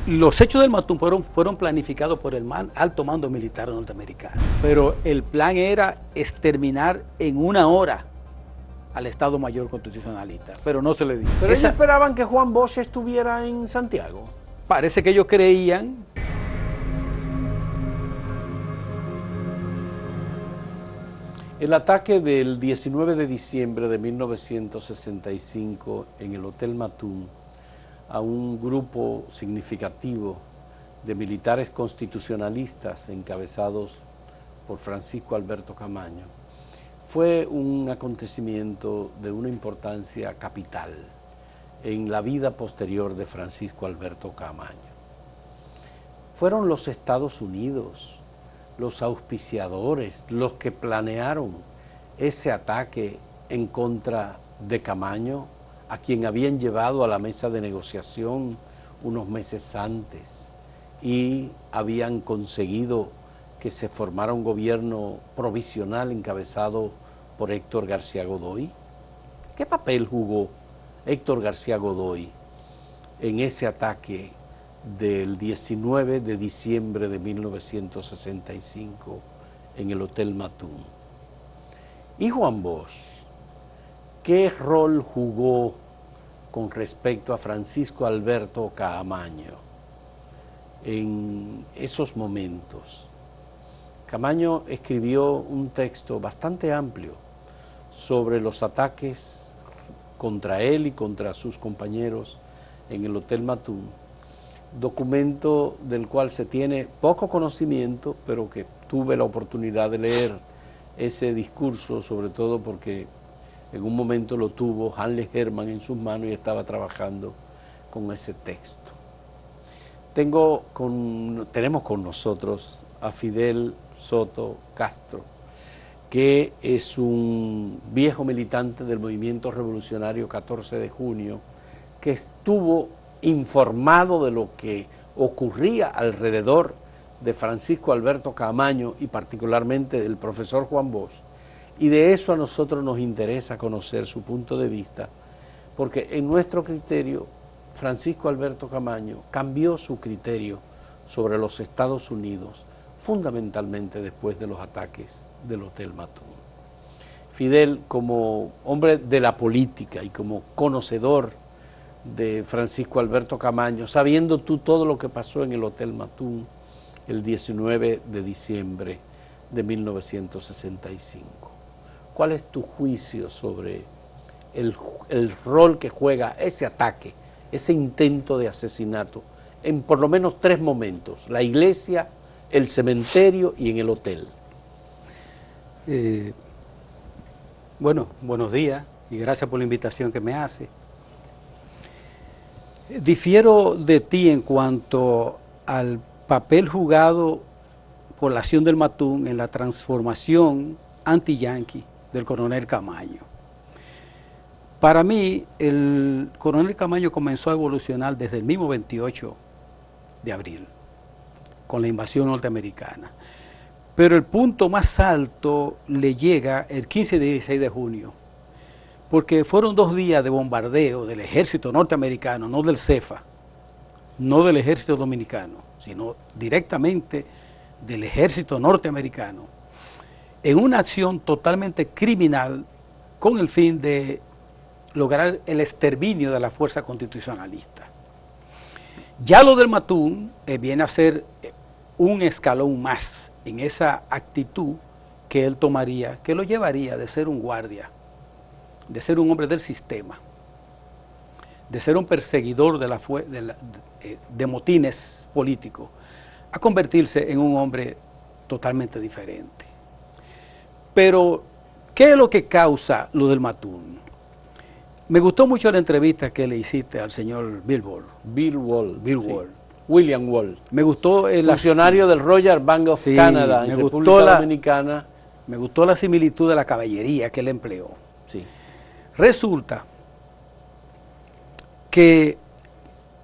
Los hechos del Matún fueron planificados por el alto mando militar norteamericano, pero el plan era exterminar en una hora al Estado Mayor Constitucionalista, pero no se le dio. Pero ellos esperaban que Juan Bosch estuviera en Santiago. Parece que ellos creían. El ataque del 19 de diciembre de 1965 en el Hotel Matún a un grupo significativo de militares constitucionalistas encabezados por Francisco Alberto Camaño fue un acontecimiento de una importancia capital en la vida posterior de Francisco Alberto Camaño. Fueron los Estados Unidos los auspiciadores, los que planearon ese ataque en contra de Camaño, a quien habían llevado a la mesa de negociación unos meses antes y habían conseguido que se formara un gobierno provisional encabezado por Héctor García Godoy. ¿Qué papel jugó Héctor García Godoy en ese ataque del 19 de diciembre de 1965 en el Hotel Matún? ¿Y Juan Bosch qué rol jugó con respecto a Francisco Alberto Camaño en esos momentos? Camaño escribió un texto bastante amplio sobre los ataques contra él y contra sus compañeros en el Hotel Matún, documento del cual se tiene poco conocimiento, pero que tuve la oportunidad de leer ese discurso, sobre todo porque en un momento lo tuvo Hannes Hermann en sus manos y estaba trabajando con ese texto. Tenemos con nosotros a Fidel Soto Castro, que es un viejo militante del movimiento revolucionario 14 de junio, que estuvo informado de lo que ocurría alrededor de Francisco Alberto Camaño y particularmente del profesor Juan Bosch, y de eso a nosotros nos interesa conocer su punto de vista, porque en nuestro criterio Francisco Alberto Camaño cambió su criterio sobre los Estados Unidos fundamentalmente después de los ataques del Hotel Matún. Fidel, como hombre de la política y como conocedor de Francisco Alberto Camaño, sabiendo tú todo lo que pasó en el Hotel Matún el 19 de diciembre de 1965, ¿cuál es tu juicio sobre el rol que juega ese ataque, ese intento de asesinato, en por lo menos tres momentos: la iglesia, el cementerio y en el hotel? Bueno, buenos días y gracias por la invitación que me hace. Difiero de ti en cuanto al papel jugado por la acción del Matún en la transformación anti-yanqui del coronel Camaño. Para mí, el coronel Camaño comenzó a evolucionar desde el mismo 28 de abril, con la invasión norteamericana. Pero el punto más alto le llega el 15 y 16 de junio, porque fueron 2 días de bombardeo del ejército norteamericano, no del CEFA, no del ejército dominicano, sino directamente del ejército norteamericano, en una acción totalmente criminal con el fin de lograr el exterminio de la fuerza constitucionalista. Ya lo del Matún viene a ser un escalón más en esa actitud que él tomaría, que lo llevaría de ser un guardia, de ser un hombre del sistema, de ser un perseguidor de motines políticos, a convertirse en un hombre totalmente diferente. Pero, ¿qué es lo que causa lo del Matún? Me gustó mucho la entrevista que le hiciste al señor Bill Wall. William Wall. Me gustó el funcionario del Royal Bank of Canada en República Dominicana. Me gustó la similitud de la caballería que él empleó. Sí. Resulta que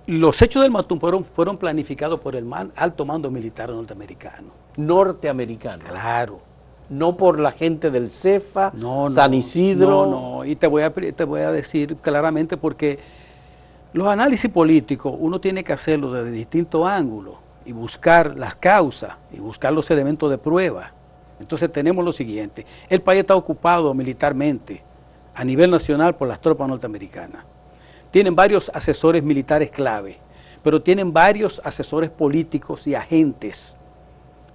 los hechos del Matún fueron planificados por el alto mando militar norteamericano. Norteamericano. Claro. No por la gente del CEFA, San Isidro. No, y te voy a decir claramente porque Los análisis políticos uno tiene que hacerlo desde distintos ángulos y buscar las causas y buscar los elementos de prueba. Entonces tenemos lo siguiente: el país está ocupado militarmente a nivel nacional por las tropas norteamericanas. Tienen varios asesores militares clave, pero tienen varios asesores políticos y agentes.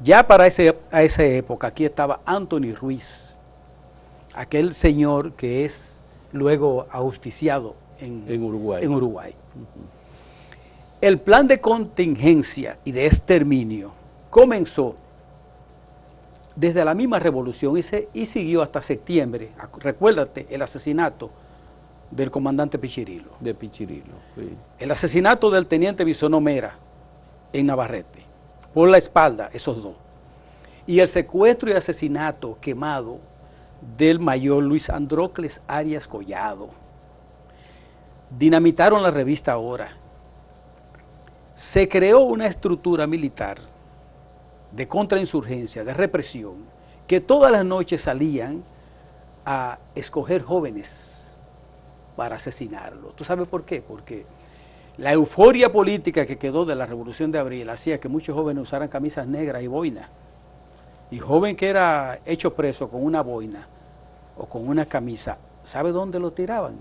Ya para esa época aquí estaba Anthony Ruiz, aquel señor que es luego ajusticiado en Uruguay. El plan de contingencia y de exterminio comenzó desde la misma revolución y siguió hasta septiembre. Recuérdate el asesinato del comandante Pichirilo. De Pichirilo, sí. El asesinato del teniente Bisonó Mera en Navarrete, por la espalda, esos dos. Y el secuestro y asesinato quemado del mayor Luis Andrócles Arias Collado. Dinamitaron la revista Ahora. Se creó una estructura militar de contrainsurgencia, de represión, que todas las noches salían a escoger jóvenes para asesinarlos. ¿Tú sabes por qué? Porque la euforia política que quedó de la Revolución de Abril hacía que muchos jóvenes usaran camisas negras y boinas. Y joven que era hecho preso con una boina o con una camisa, ¿sabe dónde lo tiraban?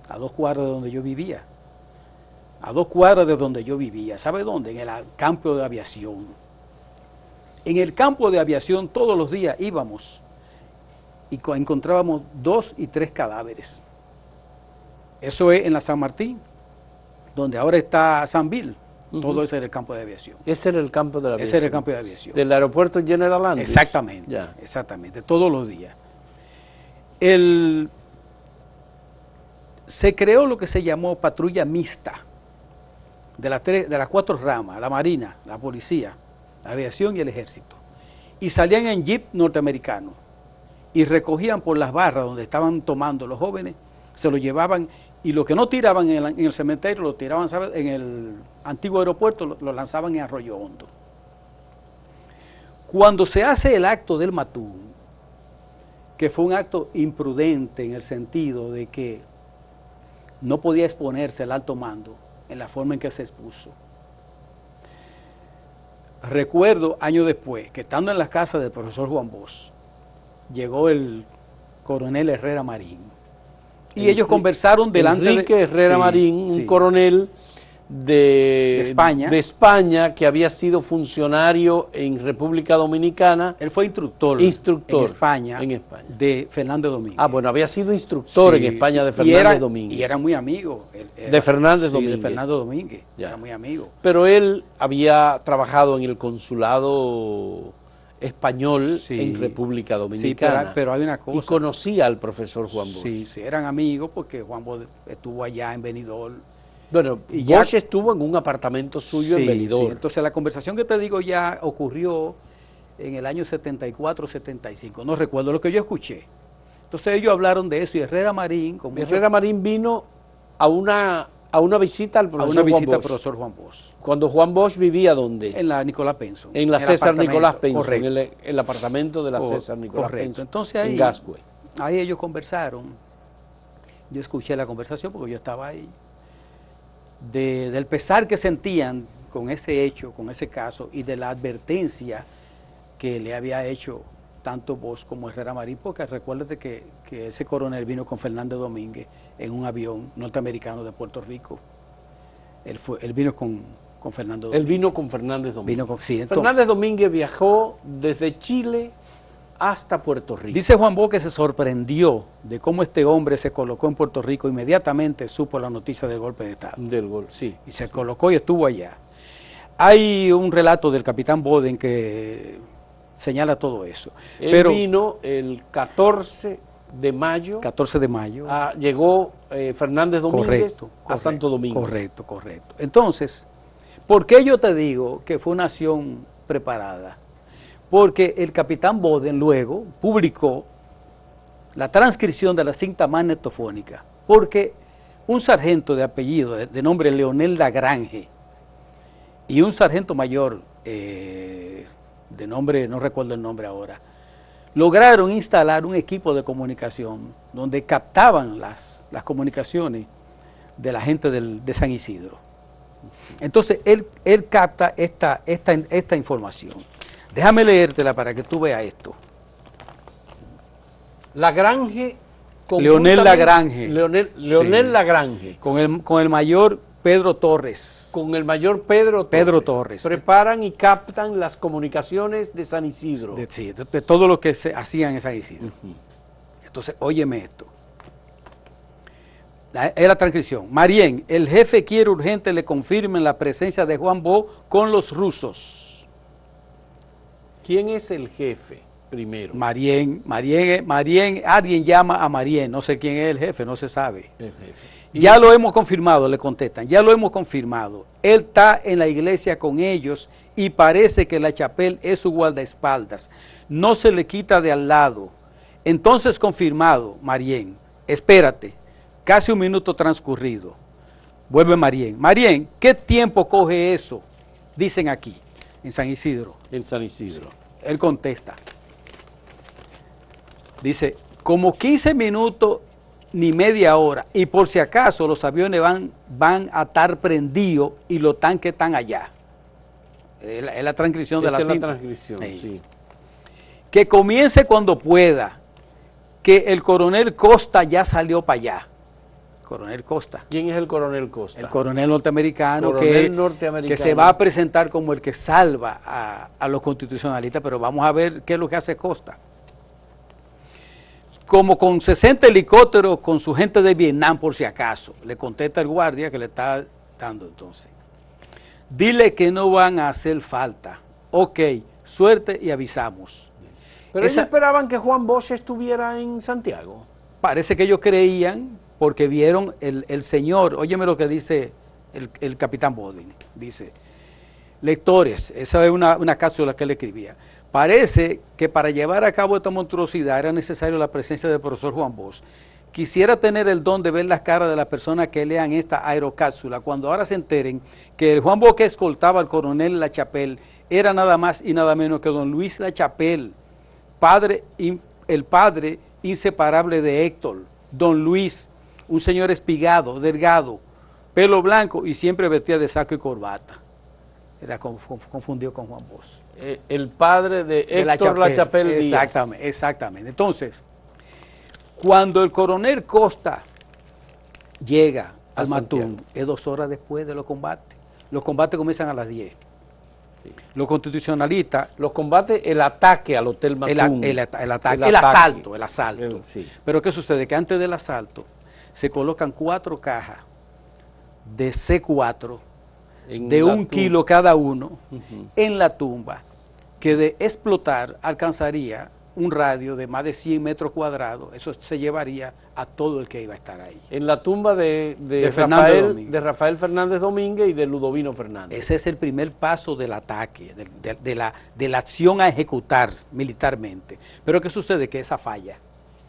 A 2 cuadras de donde yo vivía. A 2 cuadras de donde yo vivía. ¿Sabe dónde? En el campo de aviación. En el campo de aviación todos los días íbamos y encontrábamos 2 y 3 cadáveres. Eso es en la San Martín, donde ahora está San Bill. Todo ese era el campo de aviación. Ese era el campo de la aviación. Ese era el campo de aviación. Del aeropuerto General Andrews. Exactamente, ya. Exactamente, todos los días. Se creó lo que se llamó patrulla mixta, de las 4 ramas: la Marina, la Policía, la Aviación y el Ejército. Y salían en jeep norteamericano y recogían por las barras donde estaban tomando los jóvenes, se lo llevaban, y lo que no tiraban en el cementerio lo tiraban, ¿sabes?, en el antiguo aeropuerto, lo lanzaban en Arroyo Hondo. Cuando se hace el acto del Matún, que fue un acto imprudente en el sentido de que no podía exponerse el alto mando en la forma en que se expuso. Recuerdo años después que, estando en la casa del profesor Juan Bosch, llegó el coronel Herrera Marín y ellos conversaron delante de Enrique Herrera Marín, un coronel de España que había sido funcionario en República Dominicana. Él fue instructor en España de Fernández Domínguez. Ah, bueno, había sido instructor en España de Fernández Domínguez. Y era muy amigo. De Fernández Domínguez. De Fernando Domínguez, era muy amigo. Pero él había trabajado en el consulado español en República Dominicana. Sí, pero hay una cosa. Y conocía al profesor Juan Bosch. Sí, eran amigos porque Juan Bosch estuvo allá en Benidorm. Bueno, y Bosch estuvo en un apartamento suyo en Benidorm. Sí. Entonces la conversación que te digo ya ocurrió en el año 74, 75, no recuerdo lo que yo escuché. Entonces ellos hablaron de eso y Herrera Marín... Marín vino a una visita al profesor Juan Bosch. Cuando Juan Bosch vivía, ¿dónde? En la Nicolás Penson. En la César Nicolás Penson, en el apartamento de la César Nicolás Penson. Entonces ahí, en Gascue. Ahí ellos conversaron. Yo escuché la conversación porque yo estaba ahí. Del pesar que sentían con ese hecho, con ese caso, y de la advertencia que le había hecho tanto Bosch como Herrera Marín, porque recuérdate que ese coronel vino con Fernández Domínguez en un avión norteamericano de Puerto Rico. Él vino con Fernando Domínguez. Él vino con Fernández Domínguez. Entonces, Fernández Domínguez viajó desde Chile hasta Puerto Rico. Dice Juan Bosch que se sorprendió de cómo este hombre se colocó en Puerto Rico, inmediatamente supo la noticia del golpe de Estado. Y se colocó y estuvo allá. Hay un relato del capitán Boden que señala todo eso. Él vino el 14 de mayo. 14 de mayo. Llegó Fernández Domínguez a Santo Domingo. Correcto. Entonces, ¿por qué yo te digo que fue una acción preparada? Porque el capitán Boden luego publicó la transcripción de la cinta magnetofónica, porque un sargento de apellido, de nombre Leonel Lagrange, y un sargento mayor, de nombre, no recuerdo el nombre ahora, lograron instalar un equipo de comunicación donde captaban las comunicaciones de la gente de San Isidro. Entonces, él capta esta información. Déjame leértela para que tú veas esto. Lagrange. Leonel Lagrange. Leonel Sí. Lagrange. Con el mayor Pedro Torres. Con el mayor Pedro Torres. Preparan y captan las comunicaciones de San Isidro. De todo lo que se hacían en San Isidro. Entonces, óyeme esto. Es la transcripción. Marién, el jefe quiere urgente le confirmen la presencia de Juan Bo con los rusos. ¿Quién es el jefe primero? Marién, alguien llama a Marién, no sé quién es el jefe, no se sabe. El jefe. Ya lo hemos confirmado, le contestan, ya lo hemos confirmado. Él está en la iglesia con ellos y parece que la chapel es su guardaespaldas. No se le quita de al lado. Entonces confirmado, Marién, espérate, casi un minuto transcurrido. Vuelve Marién. Marién, ¿qué tiempo coge eso? Dicen aquí, en San Isidro. En San Isidro. Él contesta. Dice, como 15 minutos ni media hora, y por si acaso los aviones van a estar prendidos y los tanques están allá. Es la transcripción de la cinta. Es la transcripción, sí. Que comience cuando pueda, que el coronel Costa ya salió para allá. Coronel Costa. ¿Quién es el coronel Costa? El coronel norteamericano, que se va a presentar como el que salva a los constitucionalistas, pero vamos a ver qué es lo que hace Costa. Como con 60 helicópteros con su gente de Vietnam, por si acaso, le contesta el guardia que le está dando entonces. Dile que no van a hacer falta. Ok, suerte y avisamos. Pero ellos esperaban que Juan Bosch estuviera en Santiago. Parece que ellos creían, porque vieron el señor, óyeme lo que dice el capitán Bodin, dice, lectores, esa es una cápsula que él escribía, parece que para llevar a cabo esta monstruosidad era necesario la presencia del profesor Juan Bosch. Quisiera tener el don de ver las caras de las personas que lean esta aerocápsula, cuando ahora se enteren que el Juan Bosch que escoltaba al coronel La Chapelle era nada más y nada menos que don Luis La Chapelle, el padre inseparable de Héctor, don Luis, un señor espigado, delgado, pelo blanco y siempre vestía de saco y corbata. Era confundido con Juan Bosch. El padre de Héctor La Chapelle Díaz. Exactamente. Entonces, cuando el coronel Costa llega al Matún, es 2 horas después de los combates. Los combates comienzan a las 10. Sí. Los constitucionalistas... Los combates, el ataque al Hotel Matún. El asalto. Sí. Pero ¿qué sucede? Que antes del asalto se colocan 4 cajas de C4 de 1 kilo cada uno en la tumba, que de explotar alcanzaría un radio de más de 100 metros cuadrados. Eso se llevaría a todo el que iba a estar ahí. En la tumba de Rafael Fernández Domínguez y de Ludovino Fernández. Ese es el primer paso del ataque, de la acción a ejecutar militarmente. Pero ¿qué sucede? Que esa falla.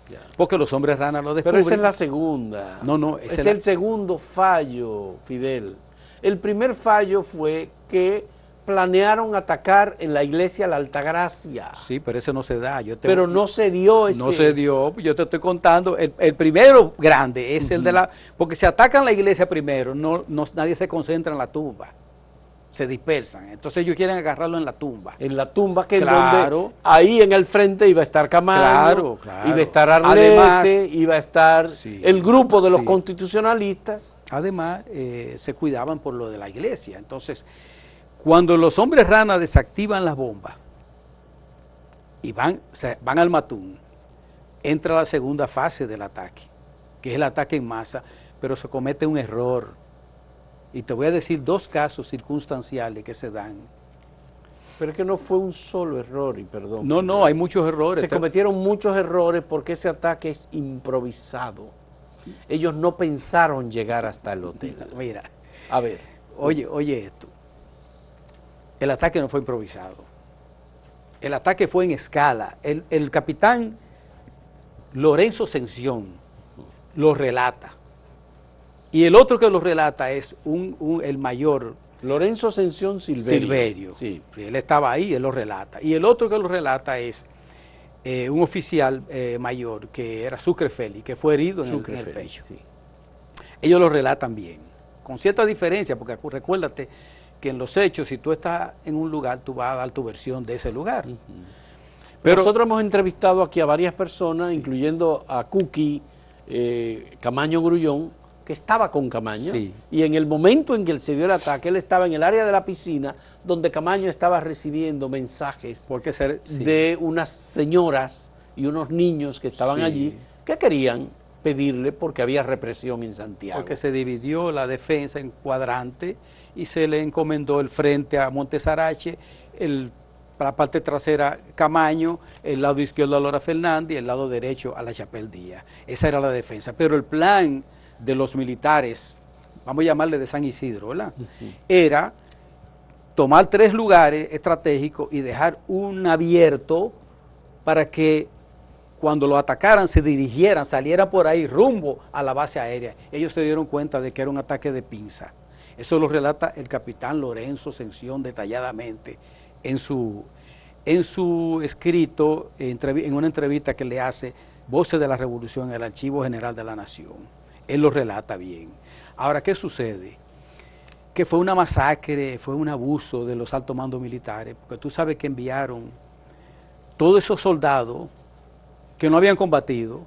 Ya. Porque los hombres rana lo descubren. Pero esa es la segunda. No, es el segundo fallo, Fidel. El primer fallo fue que planearon atacar en la iglesia La Altagracia. Sí, pero ese no se da. Pero no se dio ese. No se dio, yo te estoy contando. El primero grande es el de la... Porque si atacan la iglesia primero, nadie se concentra en la tumba. Se dispersan. Entonces ellos quieren agarrarlo en la tumba. En la tumba, que claro, donde ahí en el frente iba a estar Camargo, claro, iba a estar Arlete, además, iba a estar el grupo de los constitucionalistas. Además, se cuidaban por lo de la iglesia. Entonces, cuando los hombres rana desactivan las bombas y van al Matún, entra la segunda fase del ataque, que es el ataque en masa, pero se comete un error. Y te voy a decir 2 casos circunstanciales que se dan. Pero es que no fue un solo error, y perdón. No, hay muchos errores. Se cometieron muchos errores porque ese ataque es improvisado. Ellos no pensaron llegar hasta el hotel. Mira, a ver. Oye esto. El ataque no fue improvisado. El ataque fue en escala. El capitán Lorenzo Sención lo relata. Y el otro que lo relata es el mayor Lorenzo Ascensión Silverio. Sí. Él estaba ahí, él lo relata. Y el otro que lo relata es un oficial mayor que era Sucre Félix, que fue herido en el pecho. Sí. ellos lo relatan bien, con cierta diferencia, porque recuérdate que en los hechos, si tú estás en un lugar, tú vas a dar tu versión de ese lugar. Pero nosotros hemos entrevistado aquí a varias personas, sí, incluyendo a Cookie Camaño Grullón, que estaba con Camaño, sí, y en el momento en que él se dio el ataque, él estaba en el área de la piscina, donde Camaño estaba recibiendo mensajes sí, de unas señoras y unos niños que estaban sí, allí, que querían pedirle porque había represión en Santiago. Porque se dividió la defensa en cuadrante y se le encomendó el frente a Montesarache, la parte trasera Camaño, el lado izquierdo a Lora Fernández y el lado derecho a la Chapelle Díaz. Esa era la defensa. Pero el plan de los militares, vamos a llamarle de San Isidro, ¿verdad? Era tomar 3 lugares estratégicos y dejar un abierto para que cuando lo atacaran se dirigieran, salieran por ahí rumbo a la base aérea. Ellos se dieron cuenta de que era un ataque de pinza. Eso lo relata el capitán Lorenzo Sención detalladamente en su escrito, en una entrevista que le hace Voces de la Revolución en el Archivo General de la Nación. Él lo relata bien. Ahora, ¿qué sucede? Que fue una masacre, fue un abuso de los altos mandos militares, porque tú sabes que enviaron todos esos soldados que no habían combatido,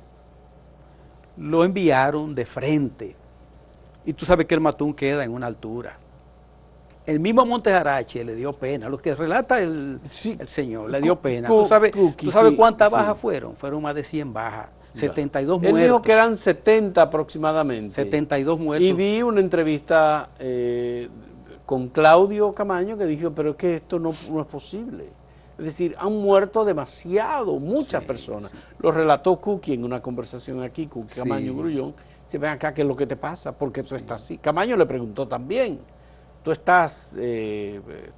lo enviaron de frente. Y tú sabes que el Matún queda en una altura. El mismo Montesarache le dio pena, lo que relata el señor, le dio pena. ¿Tú sabes cuántas bajas fueron? Fueron más de 100 bajas, 72 muertos. Él dijo que eran 70 aproximadamente. 72 muertos. Y vi una entrevista con Claudio Camaño que dijo, pero es que esto no es posible. Es decir, han muerto muchas personas. Sí. Lo relató Cookie en una conversación aquí, Cookie Camaño Grullón. Dice, ven acá, ¿qué es lo que te pasa? Porque tú estás así. Camaño le preguntó también, tú estás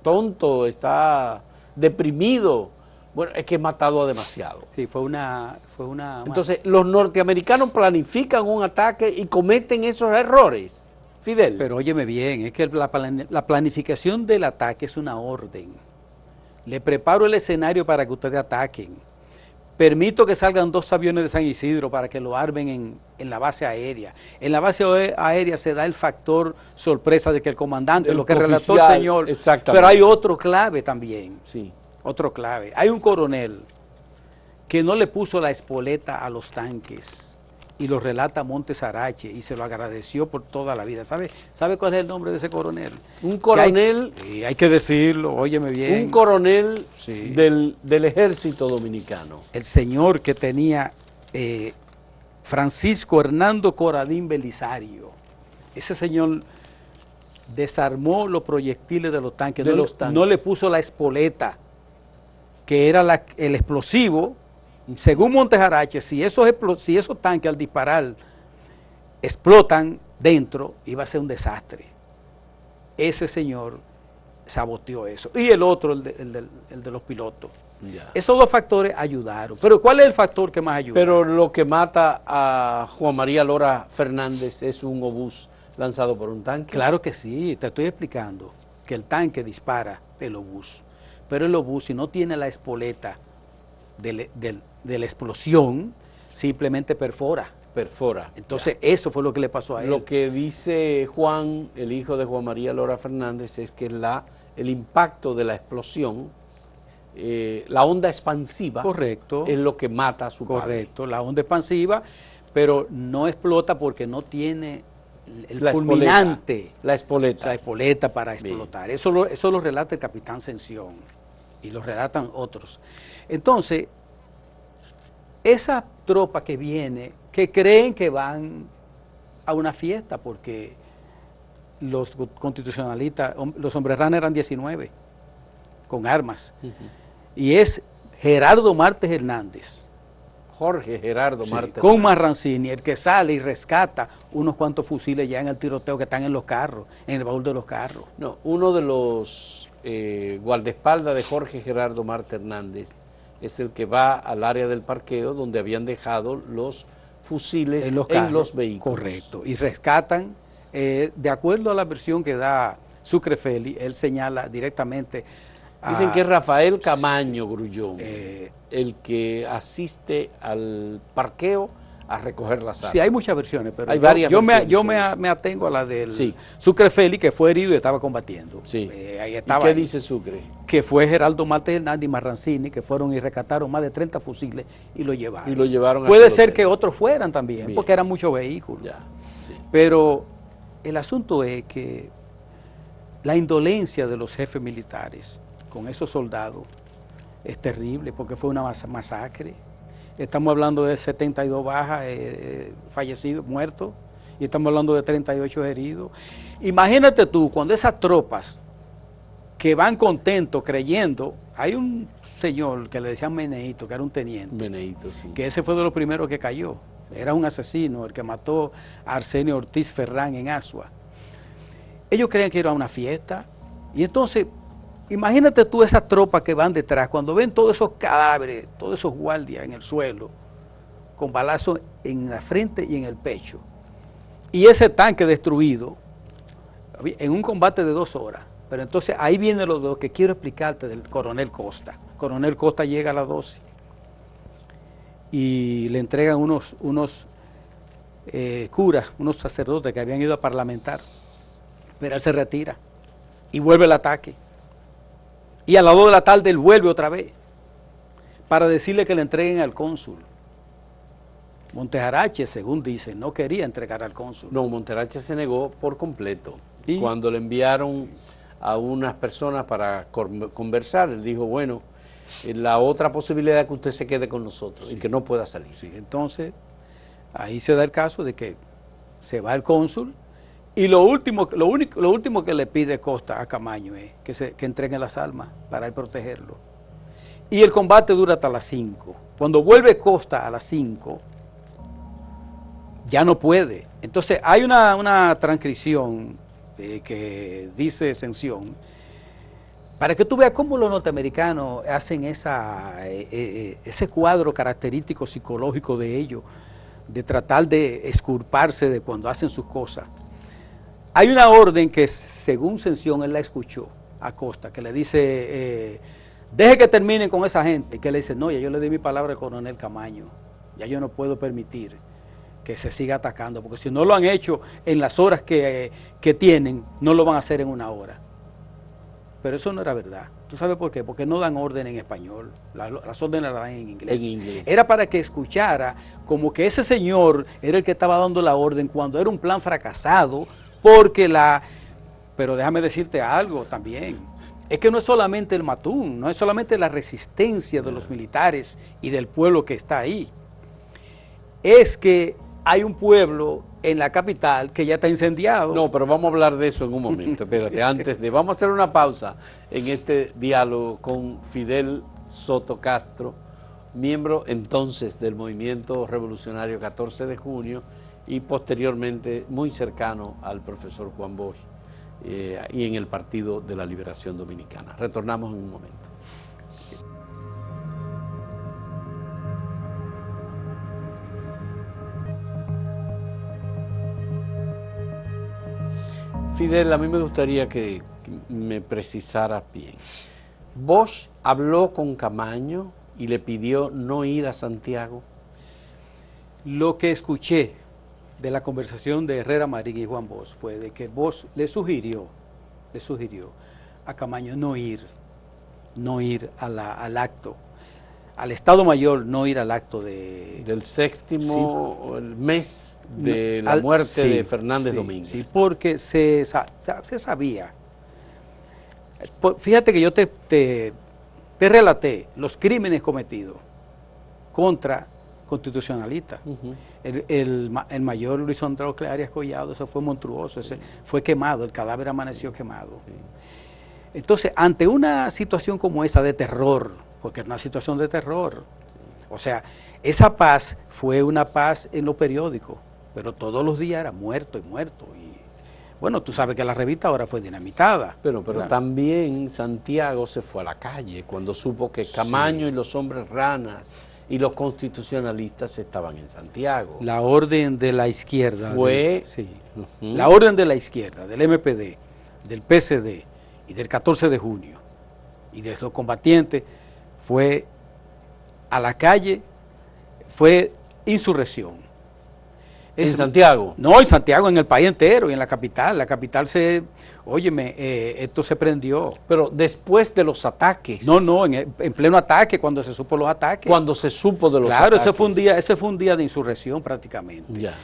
tonto, estás deprimido. Bueno, es que he matado a demasiado. Sí, fue una... Entonces, los norteamericanos planifican un ataque y cometen esos errores, Fidel. Pero óyeme bien, es que la planificación del ataque es una orden. Le preparo el escenario para que ustedes ataquen. Permito que salgan 2 aviones de San Isidro para que lo armen en la base aérea. En la base aérea se da el factor sorpresa de que el comandante, lo que relató el señor, pero hay otro clave también. Sí. Otro clave. Hay un coronel que no le puso la espoleta a los tanques y lo relata Montesarache y se lo agradeció por toda la vida. ¿Sabe cuál es el nombre de ese coronel? Un coronel... hay que decirlo, óyeme bien. Un coronel del ejército dominicano. El señor que tenía Francisco Hernando Coradín Belisario. Ese señor desarmó los proyectiles de los tanques. No le puso la espoleta, que era el explosivo. Según Montesarache, si esos tanques al disparar explotan dentro, iba a ser un desastre. Ese señor saboteó eso. Y el otro, el de los pilotos. Ya. Esos 2 factores ayudaron. Pero ¿cuál es el factor que más ayuda? Pero lo que mata a Juan María Lora Fernández es un obús lanzado por un tanque. Claro que sí, te estoy explicando que el tanque dispara el obús. Pero el obús, si no tiene la espoleta de la explosión, simplemente perfora. Entonces, ya. Eso fue lo que le pasó a él. Lo que dice Juan, el hijo de Juan María Lora Fernández, es que el impacto de la explosión, la onda expansiva, correcto, es lo que mata a su padre. Correcto, la onda expansiva, pero no explota porque no tiene el fulminante. La espoleta. La espoleta para explotar. Eso lo relata el capitán Sención y lo relatan otros. Entonces, esa tropa que viene, que creen que van a una fiesta, porque los constitucionalistas, los hombres rana eran 19, con armas, y es Gerardo Martes Hernández. Jorge Gerardo Martes. Con Marrancini, el que sale y rescata unos cuantos fusiles ya en el tiroteo que están en los carros, en el baúl de los carros. No, uno de los guardaespaldas de Jorge Gerardo Martes Hernández es el que va al área del parqueo donde habían dejado los fusiles en los vehículos. Correcto, y rescatan, de acuerdo a la versión que da Sucrefeli, él señala directamente Dicen que es Rafael Camaño Grullón, el que asiste al parqueo a recoger las armas. Sí, hay muchas versiones, pero hay varias versiones. Yo me atengo a la del sí. Sucre Félix, que fue herido y estaba combatiendo. Sí. Ahí estaba. ¿Y qué dice Sucre? Que fue Geraldo Marte Hernández y Marrancini, que fueron y rescataron más de 30 fusiles y lo llevaron. Y lo llevaron Puede ser que otros fueran también, bien, porque eran muchos vehículos. Ya, sí. Pero el asunto es que la indolencia de los jefes militares con esos soldados es terrible, porque fue una masacre. Estamos hablando de 72 bajas, fallecidos, muertos, y estamos hablando de 38 heridos. Imagínate tú, cuando esas tropas que van contentos, creyendo, hay un señor que le decían Meneíto, que era un teniente, Meneíto, sí. Que ese fue de los primeros que cayó. Era un asesino, el que mató a Arsenio Ortiz Ferrán en Asua. Ellos creían que era una fiesta, y entonces, imagínate tú esas tropas que van detrás, cuando ven todos esos cadáveres, todos esos guardias en el suelo, con balazos en la frente y en el pecho, y ese tanque destruido, en un combate de 2 horas. Pero entonces ahí viene lo que quiero explicarte del coronel Costa. Coronel Costa llega a las 12 y le entregan unos curas, unos sacerdotes que habían ido a parlamentar, pero él se retira y vuelve el ataque. Y a las 2 de la tarde él vuelve otra vez para decirle que le entreguen al cónsul. Montejarache, según dicen, no quería entregar al cónsul. No, Montejarache se negó por completo. ¿Y? Cuando le enviaron a unas personas para conversar, él dijo, bueno, la otra posibilidad es que usted se quede con nosotros, sí, y que no pueda salir. Sí, entonces, ahí se da el caso de que se va el cónsul y lo último que le pide Costa a Camaño es que entreguen las armas para él protegerlo. Y el combate dura hasta las 5. Cuando vuelve Costa a las 5, ya no puede. Entonces hay una transcripción que dice Ascensión, para que tú veas cómo los norteamericanos hacen ese cuadro característico psicológico de ellos, de tratar de exculparse de cuando hacen sus cosas. Hay una orden que, según Ascensión, él la escuchó a Costa, que le dice, deje que terminen con esa gente, y que le dice, no, ya yo le di mi palabra al coronel Camaño, ya yo no puedo permitir que se siga atacando, porque si no lo han hecho en las horas que tienen, no lo van a hacer en 1 hora. Pero eso no era verdad. ¿Tú sabes por qué? Porque no dan orden en español, las órdenes las dan en inglés. Era para que escuchara como que ese señor era el que estaba dando la orden cuando era un plan fracasado, porque pero déjame decirte algo también, es que no es solamente el Matún, no es solamente la resistencia de los militares y del pueblo que está ahí, es que hay un pueblo en la capital que ya está incendiado. No, pero vamos a hablar de eso en un momento, espérate, vamos a hacer una pausa en este diálogo con Fidel Soto Castro, miembro entonces del Movimiento Revolucionario 14 de Junio y posteriormente muy cercano al profesor Juan Bosch y en el Partido de la Liberación Dominicana. Retornamos en un momento. Fidel, a mí me gustaría que me precisaras bien. ¿Bosch habló con Camaño y le pidió no ir a Santiago? Lo que escuché de la conversación de Herrera Marín y Juan Bosch fue de que Bosch le sugirió a Camaño no ir al acto, al Estado Mayor, no ir al acto del séptimo, el mes de la muerte de Fernández Domínguez. Sí, porque se sabía. Fíjate que yo te relaté los crímenes cometidos contra constitucionalistas. El mayor Luis Andrócles Arias Collado, eso fue monstruoso, ese fue quemado, el cadáver amaneció quemado. Sí. Entonces, ante una situación como esa de terror, porque es una situación de terror, o sea, esa paz fue una paz en los periódicos, pero todos los días era muerto y muerto. Y bueno, tú sabes que la revista ahora fue dinamitada. Pero también Santiago se fue a la calle cuando supo que Camaño y los hombres ranas y los constitucionalistas estaban en Santiago. La orden de la izquierda. Fue... La orden de la izquierda, del MPD, del PCD y del 14 de junio y de los combatientes fue a la calle, fue insurrección. ¿En Santiago? No, en Santiago, en el país entero y en la capital. La capital esto se prendió. Pero después de los ataques. No, en pleno ataque, cuando se supo los ataques. Cuando se supo de los ataques. Claro, ese fue un día de insurrección prácticamente. Ya.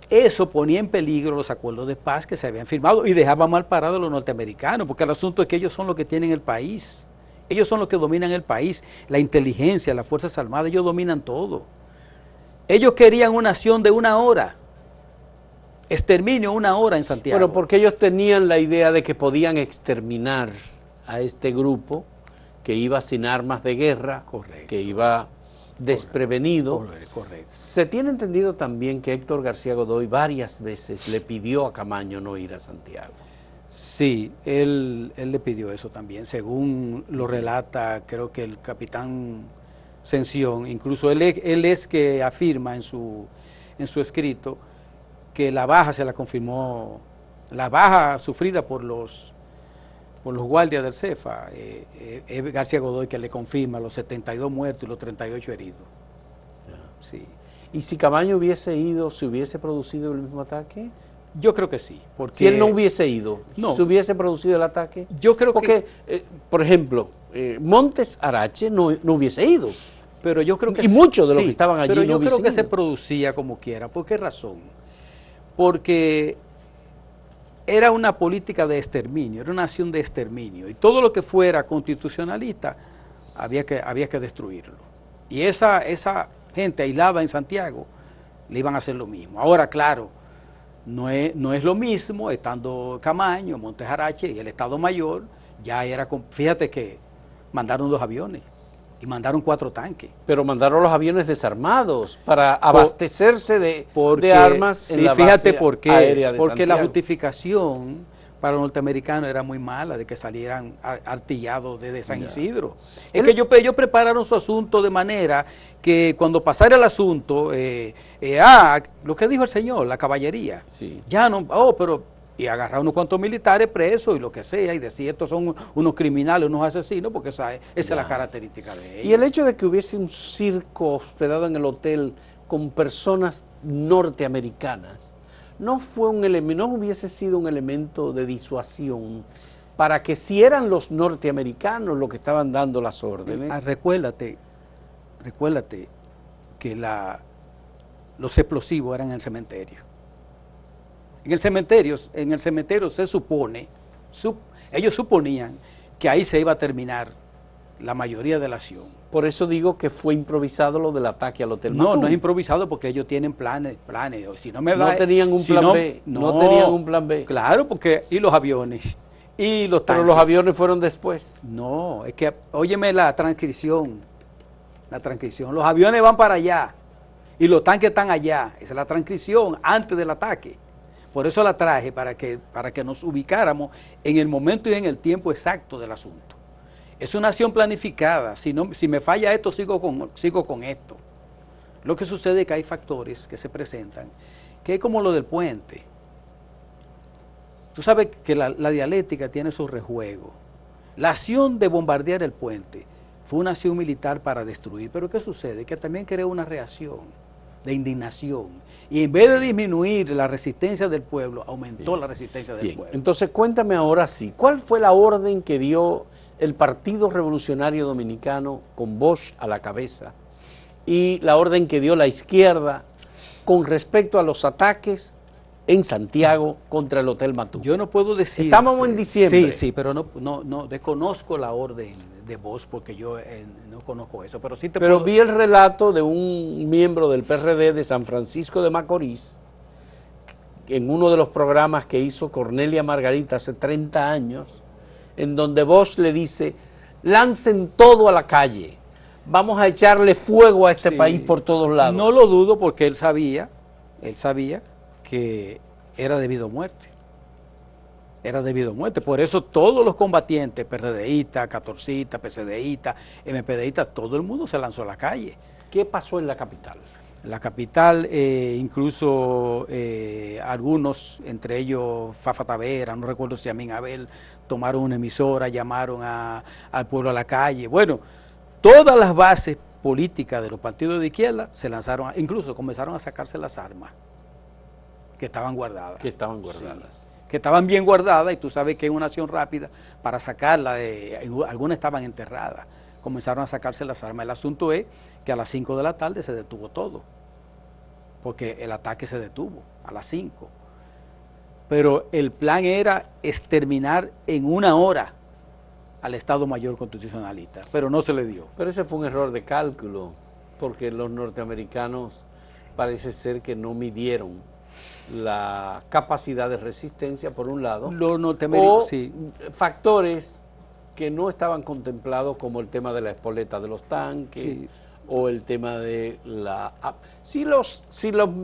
Eso ponía en peligro los acuerdos de paz que se habían firmado y dejaba mal parados a los norteamericanos, porque el asunto es que ellos son los que tienen el país. Ellos son los que dominan el país, la inteligencia, las Fuerzas Armadas, ellos dominan todo. Ellos querían una acción de 1 hora. Exterminio 1 hora en Santiago. Bueno, porque ellos tenían la idea de que podían exterminar a este grupo que iba sin armas de guerra, correcto, que iba desprevenido. Correcto. Se tiene entendido también que Héctor García Godoy varias veces le pidió a Camaño no ir a Santiago. Sí, él le pidió eso también, según lo relata, creo que el capitán Sención, incluso él es que afirma en su escrito que la baja se la confirmó, la baja sufrida por los guardias del CEFA, es García Godoy que le confirma los 72 muertos y los 38 heridos. Sí. ¿Y si Camaño hubiese ido, se hubiese producido el mismo ataque? Yo creo que sí. Porque si él no hubiese ido, no, ¿se hubiese producido el ataque? Yo creo porque, por ejemplo, Montes Arache no hubiese ido. Pero yo creo que y muchos de los que estaban allí pero yo no creo que ido. se producía como quiera. ¿Por qué razón? Porque era una política de exterminio, era una acción de exterminio. Y todo lo que fuera constitucionalista había que destruirlo. Y esa gente aislada en Santiago le iban a hacer lo mismo. Ahora, claro, no es lo mismo estando Camaño, Montes Arache y el Estado Mayor, ya era, fíjate que mandaron 2 aviones y mandaron 4 tanques. Pero mandaron los aviones desarmados para abastecerse de armas en la base fíjate por qué, aérea de porque Santiago. La justificación para los norteamericanos era muy mala, de que salieran artillados desde San Isidro. Es que ellos prepararon su asunto de manera que cuando pasara el asunto, lo que dijo el señor, la caballería, sí, ya no, y agarrar unos cuantos militares presos y lo que sea, y decir estos son unos criminales, unos asesinos, porque esa es la característica de ellos. Y el hecho de que hubiese un circo hospedado en el hotel con personas norteamericanas, no hubiese sido un elemento de disuasión para que si eran los norteamericanos los que estaban dando las órdenes. Recuérdate que los explosivos eran en el cementerio. En el cementerio se supone, ellos suponían que ahí se iba a terminar la mayoría de la acción. Por eso digo que fue improvisado lo del ataque al Hotel Matún. No es improvisado porque ellos tienen planes. Si no tenían un plan B. No tenían un plan B. Claro, porque y los aviones y los tanques. Pero los aviones fueron después. No, es que óyeme la transcripción. Los aviones van para allá y los tanques están allá. Esa es la transcripción antes del ataque. Por eso la traje para que nos ubicáramos en el momento y en el tiempo exacto del asunto. Es una acción planificada. Si me falla esto, sigo con esto. Lo que sucede es que hay factores que se presentan, que es como lo del puente. Tú sabes que la dialéctica tiene su rejuego. La acción de bombardear el puente fue una acción militar para destruir, pero ¿qué sucede? Que también creó una reacción de indignación. Y en vez de disminuir la resistencia del pueblo, aumentó la resistencia del pueblo. Entonces cuéntame ahora sí, ¿cuál fue la orden que dio el Partido Revolucionario Dominicano con Bosch a la cabeza y la orden que dio la izquierda con respecto a los ataques en Santiago contra el Hotel Matún? Yo no puedo decir... Estamos en diciembre. Sí, pero no desconozco la orden de Bosch porque yo no conozco eso, pero sí Pero vi el relato de un miembro del PRD de San Francisco de Macorís en uno de los programas que hizo Cornelia Margarita hace 30 años, en donde Bosch le dice, lancen todo a la calle, vamos a echarle fuego a este país por todos lados. No lo dudo porque él sabía que era debido a muerte. Por eso todos los combatientes, PRDistas, catorcistas, PCDistas, MPDistas, todo el mundo se lanzó a la calle. ¿Qué pasó en la capital? En la capital, incluso algunos, entre ellos Fafa Tavera, no recuerdo si Amin Abel, tomaron una emisora, llamaron al pueblo a la calle. Bueno, todas las bases políticas de los partidos de izquierda se lanzaron, incluso comenzaron a sacarse las armas. que estaban guardadas. Que estaban guardadas. Sí, que estaban bien guardadas, y tú sabes que en una acción rápida, para sacarla, algunas estaban enterradas, comenzaron a sacarse las armas. El asunto es que a las 5 de la tarde se detuvo todo, porque el ataque se detuvo a las 5. Pero el plan era exterminar en 1 hora al Estado Mayor Constitucionalista, pero no se le dio. Pero ese fue un error de cálculo, porque los norteamericanos parece ser que no midieron la capacidad de resistencia, por un lado, Los norteamericanos, o sí, factores que no estaban contemplados, como el tema de la espoleta de los tanques, sí, o el tema de la... Si los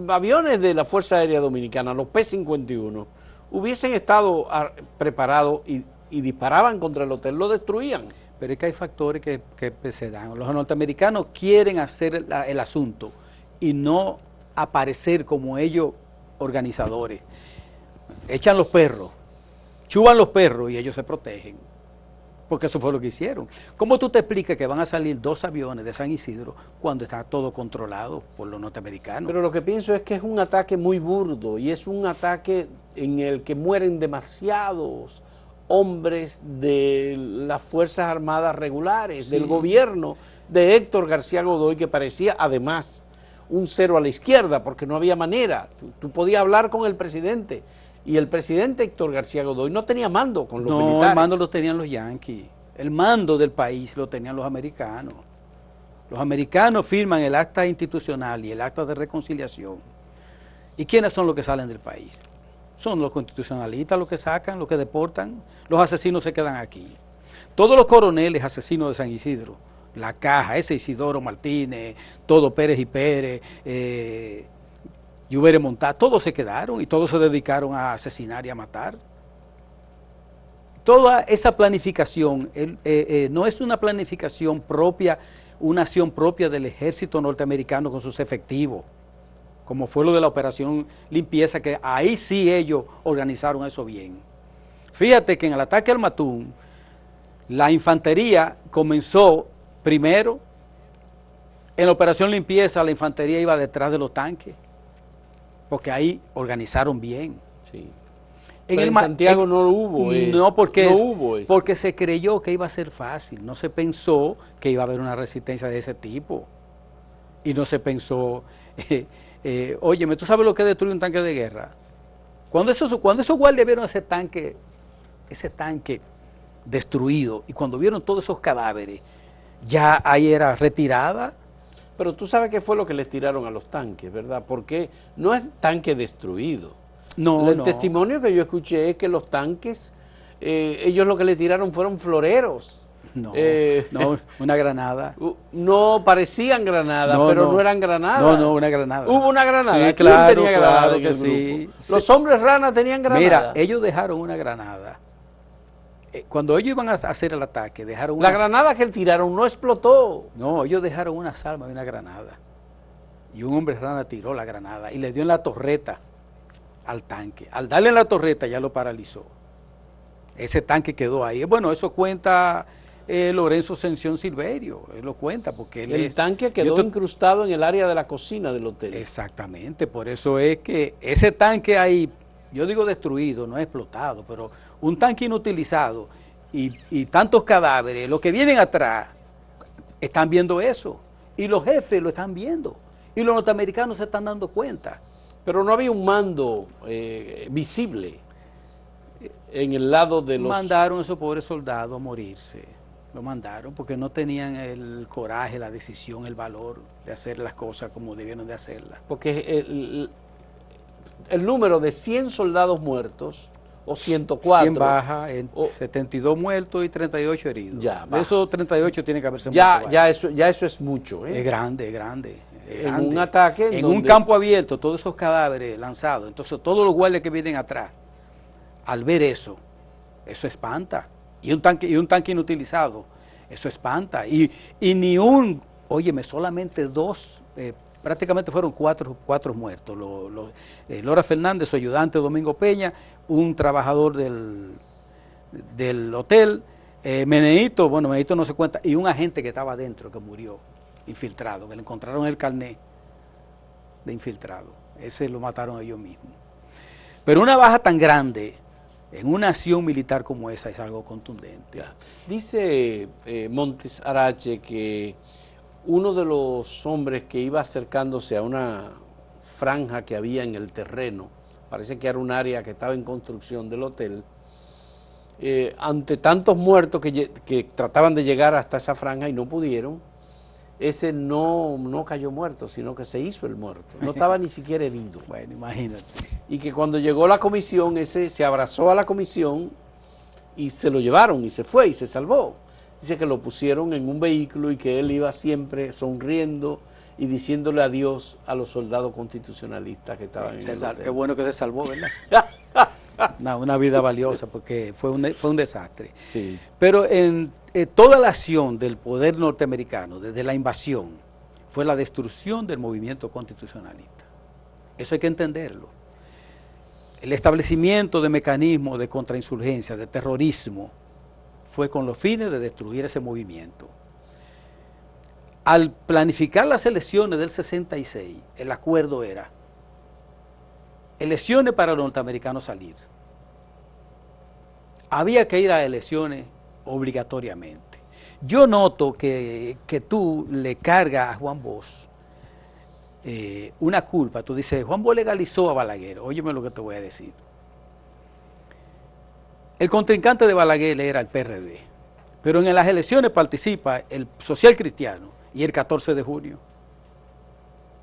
aviones de la Fuerza Aérea Dominicana, los P-51, hubiesen estado preparados y disparaban contra el hotel, lo destruían. pero es que hay factores que se dan. Los norteamericanos quieren hacer el asunto y no aparecer como ellos organizadores. Echan los perros, chuban los perros y ellos se protegen, porque eso fue lo que hicieron. ¿Cómo tú te explicas que van a salir 2 aviones de San Isidro cuando está todo controlado por los norteamericanos? Pero lo que pienso es que es un ataque muy burdo, y es un ataque en el que mueren demasiados hombres de las Fuerzas Armadas regulares, Sí. del gobierno de Héctor García Godoy, que parecía además un cero a la izquierda, porque no había manera. Tú podías hablar con el presidente, y el presidente Héctor García Godoy no tenía mando con los militares. No, el mando lo tenían los yanquis. El mando del país lo tenían los americanos. Los americanos firman el acta institucional y el acta de reconciliación. ¿Y quiénes son los que salen del país? Son los constitucionalistas los que sacan, los que deportan. Los asesinos se quedan aquí. Todos los coroneles asesinos de San Isidro, La Caja, ese Isidoro Martínez, todo Pérez y Pérez, Lluvere Montá, todos se quedaron y todos se dedicaron a asesinar y a matar. Toda esa planificación no es una planificación propia, una acción propia del ejército norteamericano con sus efectivos, como fue lo de la operación limpieza, que ahí sí ellos organizaron eso bien. Fíjate que en el ataque al Matún, la infantería comenzó primero. En la operación limpieza la infantería iba detrás de los tanques, porque ahí organizaron bien. Sí. En Santiago no hubo eso. No, porque, no hubo eso. Porque se creyó que iba a ser fácil, no se pensó que iba a haber una resistencia de ese tipo. Y no se pensó, óyeme, ¿tú sabes lo que destruye un tanque de guerra? Cuando esos guardias vieron ese tanque destruido, y cuando vieron todos esos cadáveres, ya ahí era retirada. Pero tú sabes qué fue lo que les tiraron a los tanques, ¿verdad? Porque no es tanque destruido. No, el testimonio que yo escuché es que los tanques, ellos lo que le tiraron fueron floreros. No, una granada. No parecían granadas, pero no eran granadas. No, una granada. Hubo una granada. Sí, claro, tenía granada claro en que el sí. grupo? Los hombres rana tenían granadas. Mira, ellos dejaron una granada. Cuando ellos iban a hacer el ataque, dejaron La granada que tiraron no explotó. No, ellos dejaron unas armas y una granada. Y un hombre rana tiró la granada y le dio en la torreta al tanque. Al darle en la torreta ya lo paralizó. Ese tanque quedó ahí. Bueno, eso cuenta Lorenzo Ascensión Silverio. Él lo cuenta porque el tanque quedó incrustado en el área de la cocina del hotel. Exactamente, por eso es que ese tanque ahí, yo digo destruido, no explotado, pero un tanque inutilizado y tantos cadáveres, los que vienen atrás están viendo eso, y los jefes lo están viendo, y los norteamericanos se están dando cuenta. Pero no había un mando visible en el lado de los... Mandaron a esos pobres soldados a morirse, lo mandaron porque no tenían el coraje, la decisión, el valor de hacer las cosas como debieron de hacerlas. Porque el número de 100 soldados muertos, o 104. 100 bajas, 72 muertos y 38 heridos. Ya, de esos 38 tiene que haberse muerto. Ya eso es mucho. Es grande, es grande. En un ataque. En un campo abierto, todos esos cadáveres lanzados. Entonces, todos los guardias que vienen atrás, al ver eso espanta. Y un tanque inutilizado, eso espanta. Y óyeme, solamente 2, prácticamente fueron cuatro muertos. Lora Fernández, su ayudante Domingo Peña, un trabajador del hotel, Meneito no se cuenta, y un agente que estaba adentro que murió, infiltrado, que le encontraron el carnet de infiltrado. Ese lo mataron ellos mismos. Pero una baja tan grande en una acción militar como esa es algo contundente. Ya. Dice Montes Arache que uno de los hombres que iba acercándose a una franja que había en el terreno, parece que era un área que estaba en construcción del hotel, ante tantos muertos que trataban de llegar hasta esa franja y no pudieron, ese no cayó muerto, sino que se hizo el muerto, no estaba ni siquiera herido. Bueno, imagínate. Y que cuando llegó la comisión, ese se abrazó a la comisión y se lo llevaron y se fue y se salvó. Dice que lo pusieron en un vehículo y que él iba siempre sonriendo y diciéndole adiós a los soldados constitucionalistas que estaban en el hotel. Qué bueno que se salvó, ¿verdad? Una vida valiosa, porque fue un desastre. Sí. Pero en toda la acción del poder norteamericano, desde la invasión, fue la destrucción del movimiento constitucionalista. Eso hay que entenderlo. El establecimiento de mecanismos de contrainsurgencia, de terrorismo, fue con los fines de destruir ese movimiento. Al planificar las elecciones del 66, el acuerdo era elecciones para los norteamericanos salir. Había que ir a elecciones obligatoriamente. Yo noto que tú le cargas a Juan Bosch una culpa. Tú dices, Juan Bosch legalizó a Balaguer. Óyeme lo que te voy a decir. El contrincante de Balaguer era el PRD, pero en las elecciones participa el Social Cristiano y el 14 de junio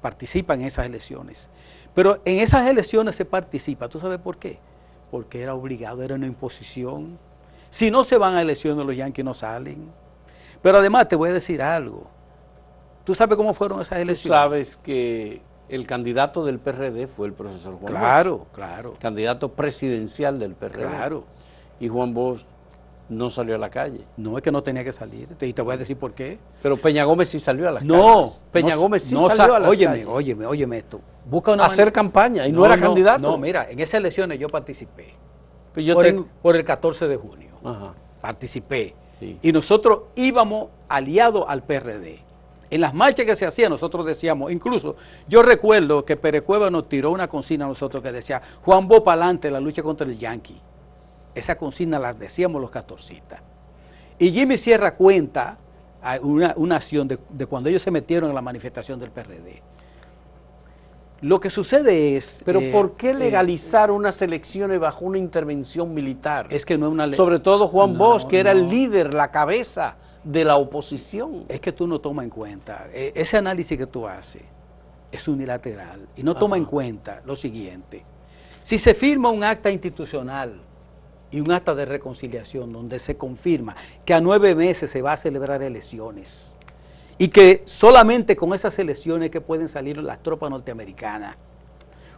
participan en esas elecciones. Pero en esas elecciones se participa, ¿tú sabes por qué? Porque era obligado, era una imposición. Si no se van a elecciones, los yanquis no salen. Pero además te voy a decir algo. ¿Tú sabes cómo fueron esas elecciones? Tú sabes que el candidato del PRD fue el profesor Juan Bosch. Bosch, Claro. Candidato presidencial del PRD. Claro. Y Juan Bosch no salió a la calle. No, es que no tenía que salir. Y te voy a decir por qué. Pero Peña Gómez sí salió a las calles. No, Peña Gómez sí salió a las calles. Óyeme esto. Busca una hacer campaña y no era candidato. No, mira, en esas elecciones yo participé. Pero por el 14 de junio. Ajá. Participé. Sí. Y nosotros íbamos aliados al PRD. En las marchas que se hacían, nosotros decíamos, incluso, yo recuerdo que Pérez Cuevas nos tiró una consigna a nosotros que decía, Juan Bosch para adelante, la lucha contra el yanqui. Esa consigna la decíamos los catorcistas. Y Jimmy Sierra cuenta una acción de cuando ellos se metieron en la manifestación del PRD. Lo que sucede es... Pero ¿por qué legalizar unas elecciones bajo una intervención militar? Es que no es una ley. Sobre todo Juan Bosch, que era el líder, la cabeza de la oposición. Es que tú no tomas en cuenta. Ese análisis que tú haces es unilateral y no toma en cuenta lo siguiente. Si se firma un acta institucional y un acta de reconciliación donde se confirma que a 9 meses se va a celebrar elecciones y que solamente con esas elecciones que pueden salir las tropas norteamericanas.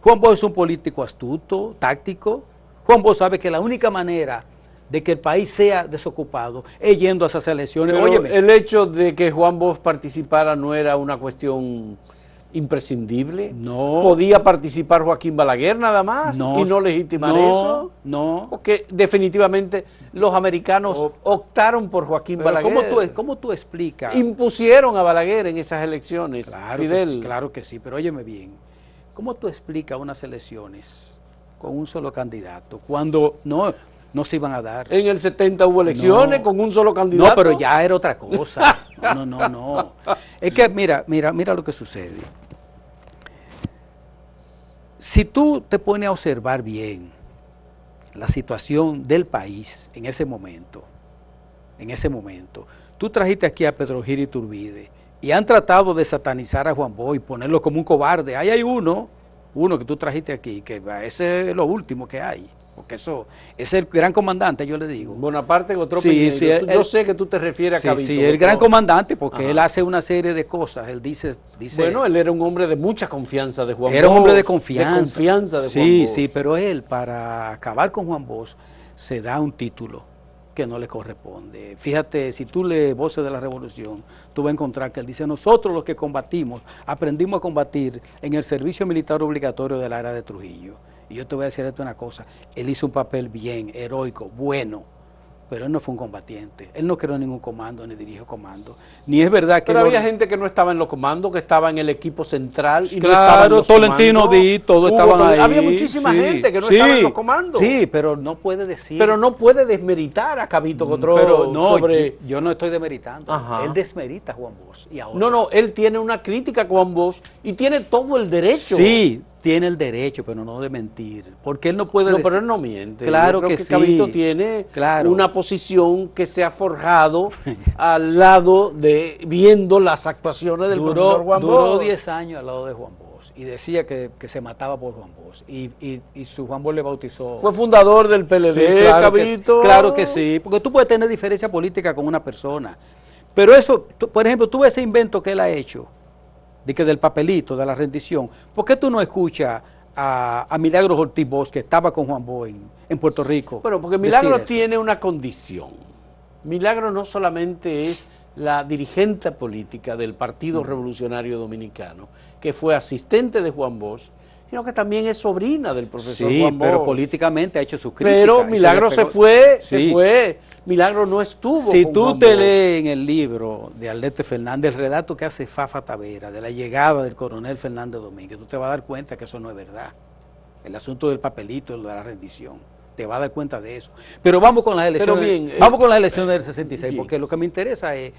Juan Bosch es un político astuto, táctico. Juan Bosch sabe que la única manera de que el país sea desocupado es yendo a esas elecciones. Pero óyeme, el hecho de que Juan Bosch participara no era una cuestión imprescindible. No. ¿Podía participar Joaquín Balaguer nada más y no legitimar eso? No. Porque definitivamente los americanos optaron por Joaquín Balaguer. ¿Cómo tú explicas? Impusieron a Balaguer en esas elecciones, Claro Fidel. Que sí, claro que sí, pero óyeme bien. ¿Cómo tú explicas unas elecciones con un solo candidato cuando no se iban a dar? En el 70 hubo elecciones con un solo candidato. No, pero ya era otra cosa. No. Es que mira lo que sucede. Si tú te pones a observar bien la situación del país en ese momento, tú trajiste aquí a Pedro Gil Iturbide y han tratado de satanizar a Juan Bosch y ponerlo como un cobarde. Ahí hay uno que tú trajiste aquí, que ese es lo último que hay. Porque eso es el gran comandante, yo le digo. Bonaparte Gotro sí, yo sé que tú te refieres a Cabito. Sí, el gran comandante, porque él hace una serie de cosas. Él dice... Bueno, él era un hombre de mucha confianza de Juan Bosch. Era un hombre de confianza. De confianza de Juan Bosch. Sí, pero él, para acabar con Juan Bosch, se da un título que no le corresponde. Fíjate, si tú lees Voces de la Revolución, tú vas a encontrar que él dice, nosotros los que combatimos, aprendimos a combatir en el servicio militar obligatorio de la era de Trujillo. Y yo te voy a decir esto una cosa, él hizo un papel bien, heroico, bueno, pero él no fue un combatiente. Él no creó ningún comando, ni dirigió comando. Ni es verdad que... Pero había gente que no estaba en los comandos, que estaba en el equipo central y claro, no estaba en los Tolentino comandos. Díaz, todos estaban ahí. Había muchísima gente que no estaba en los comandos. Sí, pero no puede decir... Pero no puede desmeritar a Cabito Cotró pero no, sobre... yo no estoy desmeritando. Ajá. Él desmerita a Juan Bosch. Y ahora, No, él tiene una crítica con Juan Bosch y tiene todo el derecho. Sí, tiene el derecho, pero no de mentir. Porque él no puede... No, pero él no miente. Claro Yo creo que sí. Cabito tiene Claro. una posición que se ha forjado al lado de, viendo las actuaciones del profesor Juan Bosch. Duró 10 años al lado de Juan Bosch y decía que se mataba por Juan Bosch. Y su Juan Bosch le bautizó... Fue fundador del PLD, Sí, claro Cabito. Claro que sí, porque tú puedes tener diferencia política con una persona. Pero eso, por ejemplo, tú ves ese invento que él ha hecho, de que del papelito, de la rendición. ¿Por qué tú no escuchas a Milagros Ortiz Bosch, que estaba con Juan Bosch en Puerto Rico? Bueno, porque Milagros tiene una condición. Milagros no solamente es la dirigente política del Partido Revolucionario Dominicano, que fue asistente de Juan Bosch, sino que también es sobrina del profesor Juan Bosch. Pero políticamente ha hecho sus críticas. Pero Milagros se fue. Milagros no estuvo Si con tú Juan te Bosch. lees en el libro de Aldete Fernández, el relato que hace Fafa Tavera de la llegada del coronel Fernández Domínguez, tú te vas a dar cuenta que eso no es verdad. El asunto del papelito, de la rendición, te vas a dar cuenta de eso. Pero vamos con las elecciones, vamos con las elecciones del 66, porque lo que me interesa es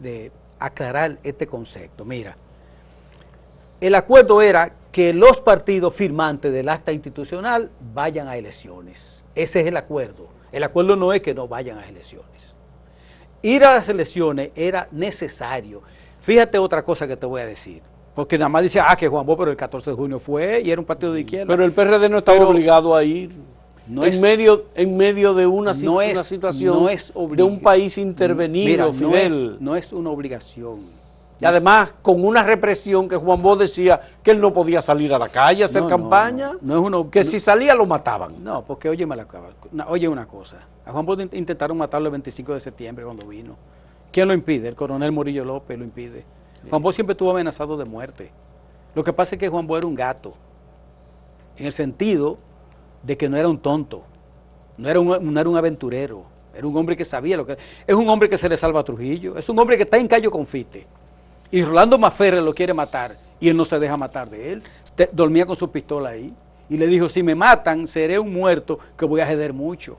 de aclarar este concepto. Mira, el acuerdo era que los partidos firmantes del acta institucional vayan a elecciones. Ese es el acuerdo. El acuerdo no es que no vayan a elecciones. Ir a las elecciones era necesario. Fíjate otra cosa que te voy a decir. Porque nada más dice, que Juan Bosch, pero el 14 de junio fue y era un partido de izquierda. Pero el PRD no estaba obligado a ir. No en medio de una situación de un país intervenido, Fidel. No es una obligación. Y además, con una represión que Juan Bosch decía que él no podía salir a la calle a hacer campaña, que si salía lo mataban. No, porque oye una cosa, a Juan Bosch intentaron matarlo el 25 de septiembre cuando vino. ¿Quién lo impide? El coronel Morillo López lo impide. Sí. Juan Bosch siempre estuvo amenazado de muerte. Lo que pasa es que Juan Bosch era un gato, en el sentido de que no era un tonto, no era un aventurero, era un hombre que sabía lo que... Es un hombre que se le salva a Trujillo, es un hombre que está en Cayo Confite. Y Rolando Maferre lo quiere matar y él no se deja matar de él. Dormía con su pistola ahí y le dijo, si me matan, seré un muerto que voy a jeder mucho.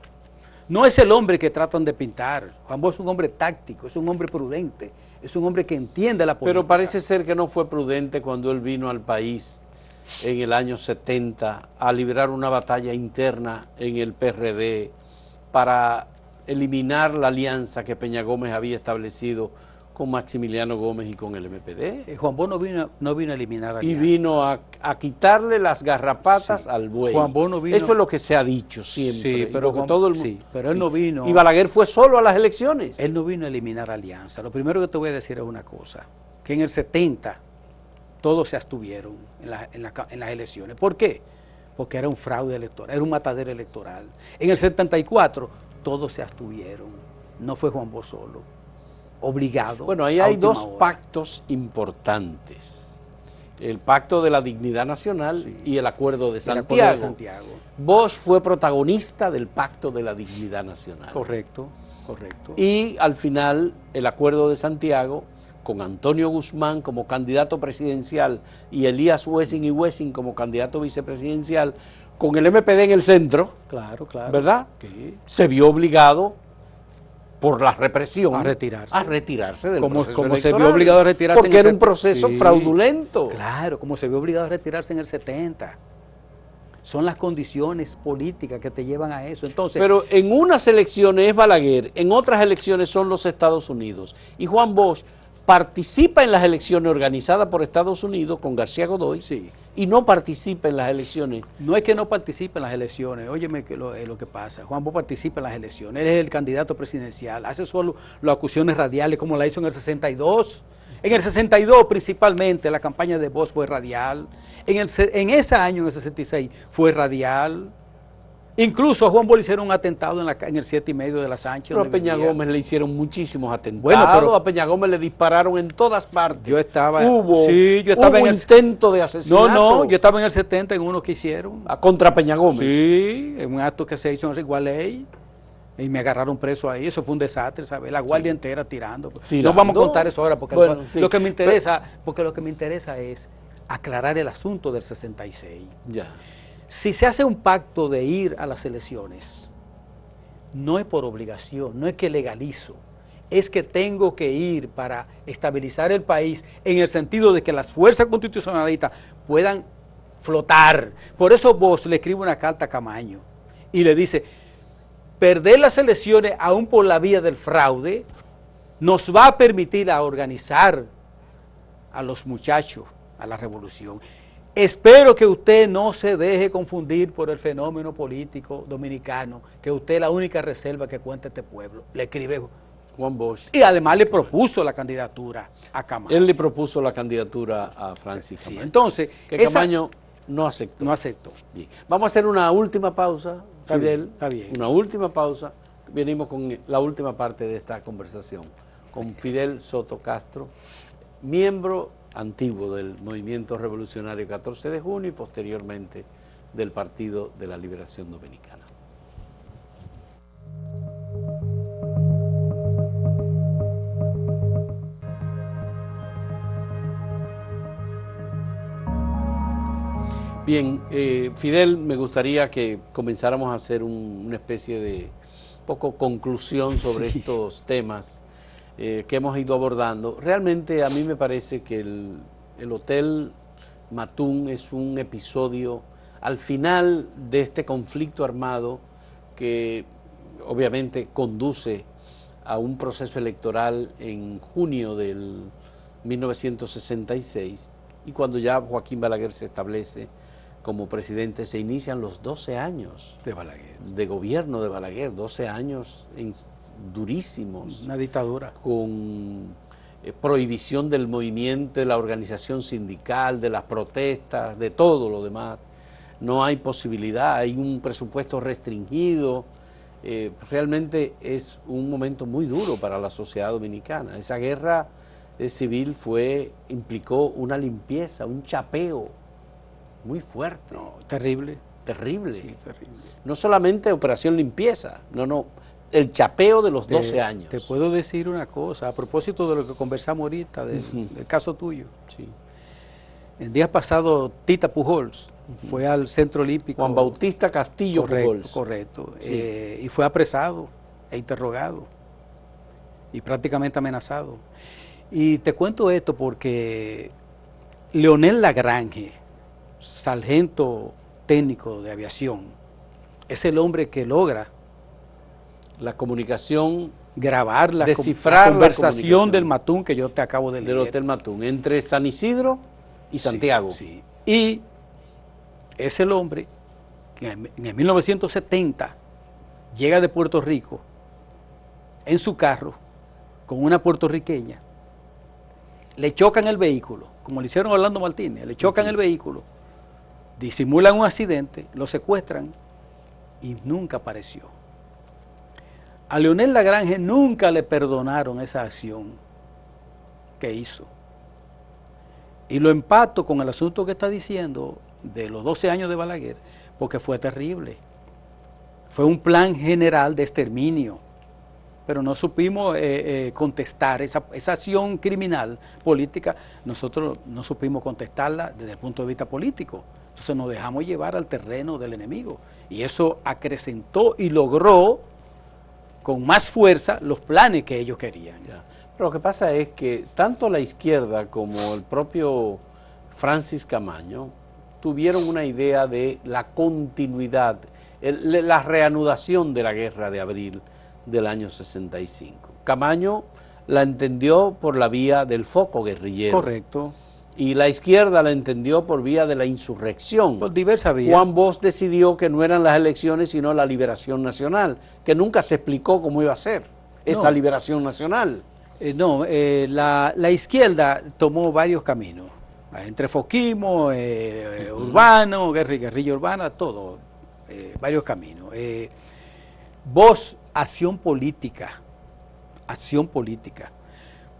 No es el hombre que tratan de pintar. Juan Bosch es un hombre táctico, es un hombre prudente, es un hombre que entiende la política. Pero parece ser que no fue prudente cuando él vino al país en el año 70 a librar una batalla interna en el PRD para eliminar la alianza que Peña Gómez había establecido con Maximiliano Gómez y con el MPD. Juan Bosch no vino a eliminar alianza. Y vino a quitarle las garrapatas al buey. Juan Bosch no vino... Eso es lo que se ha dicho siempre. Sí, pero, pero él no vino... Y Balaguer fue solo a las elecciones. Él no vino a eliminar alianza. Lo primero que te voy a decir es una cosa, que en el 70 todos se abstuvieron en las elecciones. ¿Por qué? Porque era un fraude electoral, era un matadero electoral. En el 74 todos se abstuvieron. No fue Juan Bosch solo. Obligado. Bueno, ahí hay dos pactos importantes. El pacto de la dignidad nacional y el acuerdo de Santiago. Bosch fue protagonista del pacto de la dignidad nacional. Correcto, correcto. Y al final el acuerdo de Santiago, con Antonio Guzmán como candidato presidencial y Elías Wessing y Wessing como candidato vicepresidencial, con el MPD en el centro, claro, ¿verdad? Sí. Se vio obligado por la represión a retirarse del proceso como electoral, se vio obligado a retirarse porque era un proceso fraudulento. Claro, como se vio obligado a retirarse en el 70. Son las condiciones políticas que te llevan a eso. Entonces, pero en unas elecciones es Balaguer, en otras elecciones son los Estados Unidos. Y Juan Bosch participa en las elecciones organizadas por Estados Unidos con García Godoy, y no participa en las elecciones. No es que no participe en las elecciones, óyeme que lo que pasa. Juan Bosch participa en las elecciones, él es el candidato presidencial, hace solo las acusaciones radiales como la hizo en el 62. En el 62 principalmente la campaña de Bosch fue radial, en ese año, en el 66, fue radial. Incluso a Juan Bosch le hicieron un atentado en el 7 y medio de la Sánchez. Pero a Peña Gómez le hicieron muchísimos atentados, a Peña Gómez le dispararon en todas partes. Yo estaba, hubo intento de asesinato. No, yo estaba en el 70 en uno que hicieron. Contra Peña Gómez. Sí, en un acto que se hizo en Rigualey. Y me agarraron preso ahí, eso fue un desastre, ¿sabes? La guardia entera tirando. Tirando. No vamos a contar eso ahora, porque bueno, sí. lo que me interesa, porque lo que me interesa es aclarar el asunto del 66. Ya. Si se hace un pacto de ir a las elecciones, no es por obligación, no es que legalizo, es que tengo que ir para estabilizar el país en el sentido de que las fuerzas constitucionalistas puedan flotar. Por eso Bosch le escribe una carta a Camaño y le dice: perder las elecciones aún por la vía del fraude nos va a permitir a organizar a los muchachos a la revolución. Espero que usted no se deje confundir por el fenómeno político dominicano, que usted es la única reserva que cuenta este pueblo. Le escribe Juan Bosch. Y además le propuso la candidatura a Camaño. Él le propuso la candidatura a Francis Sí, Camaño. entonces, que Camaño no aceptó. No aceptó. Bien. Vamos a hacer una última pausa, Fidel. Está bien. Una última pausa. Venimos con la última parte de esta conversación con Fidel Soto Castro, miembro antiguo del Movimiento Revolucionario 14 de Junio y posteriormente del Partido de la Liberación Dominicana. Bien, Fidel, me gustaría que comenzáramos a hacer una especie de poco conclusión sobre estos temas que hemos ido abordando. Realmente a mí me parece que el Hotel Matún es un episodio al final de este conflicto armado que obviamente conduce a un proceso electoral en junio del 1966, y cuando ya Joaquín Balaguer se establece como presidente, se inician los 12 años de gobierno de Balaguer, 12 años durísimos. Una dictadura. Con prohibición del movimiento, de la organización sindical, de las protestas, de todo lo demás. No hay posibilidad, hay un presupuesto restringido. Realmente es un momento muy duro para la sociedad dominicana. Esa guerra civil implicó una limpieza, un chapeo muy fuerte. No, terrible. Terrible. Sí, terrible. No solamente operación limpieza, no, el chapeo de los 12 años. Te puedo decir una cosa, a propósito de lo que conversamos ahorita, del caso tuyo. Sí. El día pasado, Tita Pujols fue al Centro Olímpico. Juan Bautista Castillo Pujols. Correcto. Sí. Y fue apresado e interrogado y prácticamente amenazado. Y te cuento esto porque Leonel Lagrange, sargento técnico de aviación, es el hombre que logra la comunicación, grabar descifrar la conversación del Matún que yo te acabo de leer. Del Hotel Matún, entre San Isidro y Santiago. Sí, sí. Y es el hombre que en el 1970 llega de Puerto Rico en su carro con una puertorriqueña, le chocan el vehículo, como le hicieron a Orlando Martínez, le chocan el vehículo, disimulan un accidente, lo secuestran y nunca apareció. A Leonel Lagrange nunca le perdonaron esa acción que hizo. Y lo empato con el asunto que está diciendo de los 12 años de Balaguer, porque fue terrible. Fue un plan general de exterminio, pero no supimos contestar esa acción criminal política, nosotros no supimos contestarla desde el punto de vista político. Entonces nos dejamos llevar al terreno del enemigo y eso acrecentó y logró con más fuerza los planes que ellos querían. Ya. Pero lo que pasa es que tanto la izquierda como el propio Francis Camaño tuvieron una idea de la continuidad, la reanudación de la guerra de abril del año 65. Camaño la entendió por la vía del foco guerrillero. Correcto. Y la izquierda la entendió por vía de la insurrección. Por diversas vías. Juan Bosch decidió que no eran las elecciones, sino la liberación nacional, que nunca se explicó cómo iba a ser esa liberación nacional. La izquierda tomó varios caminos, entre foquismo, urbano, guerrilla urbana, todo, varios caminos. Bosch, acción política,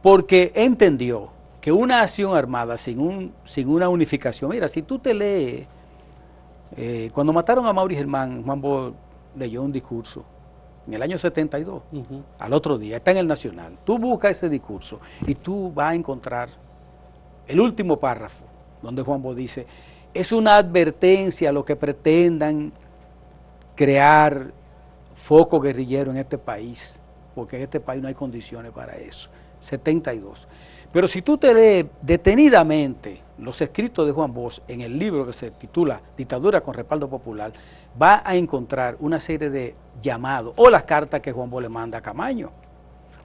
porque entendió que una acción armada sin una unificación, mira, si tú te lees, cuando mataron a Mauri Germán, Juan Bosch leyó un discurso en el año 72, al otro día, está en el Nacional. Tú buscas ese discurso y tú vas a encontrar el último párrafo, donde Juan Bosch dice, es una advertencia a los que pretendan crear foco guerrillero en este país, porque en este país no hay condiciones para eso. 72. Pero si tú te lees detenidamente los escritos de Juan Bosch en el libro que se titula Dictadura con respaldo popular, va a encontrar una serie de llamados o las cartas que Juan Bosch le manda a Camaño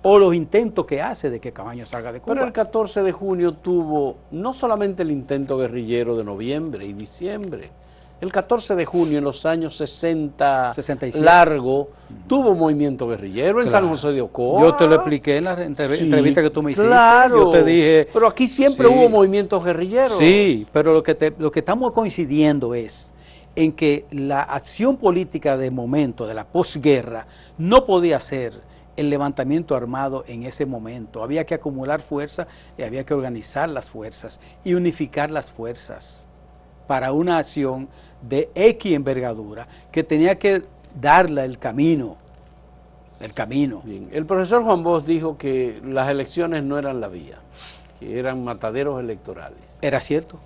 o los intentos que hace de que Camaño salga de Cuba. Pero el 14 de junio tuvo no solamente el intento guerrillero de noviembre y diciembre, el 14 de junio en los años 67 largo, tuvo movimiento guerrillero en San José de Ocoa. Yo te lo expliqué en la entrevista que tú me hiciste. Claro, yo te dije, pero aquí siempre hubo movimientos guerrilleros. Sí, pero lo que estamos coincidiendo es en que la acción política de momento, de la posguerra, no podía ser el levantamiento armado en ese momento. Había que acumular fuerzas y había que organizar las fuerzas y unificar las fuerzas para una acción de X envergadura que tenía que darle el camino. Bien. El profesor Juan Bosch dijo que las elecciones no eran la vía, que eran mataderos electorales. ¿Era cierto?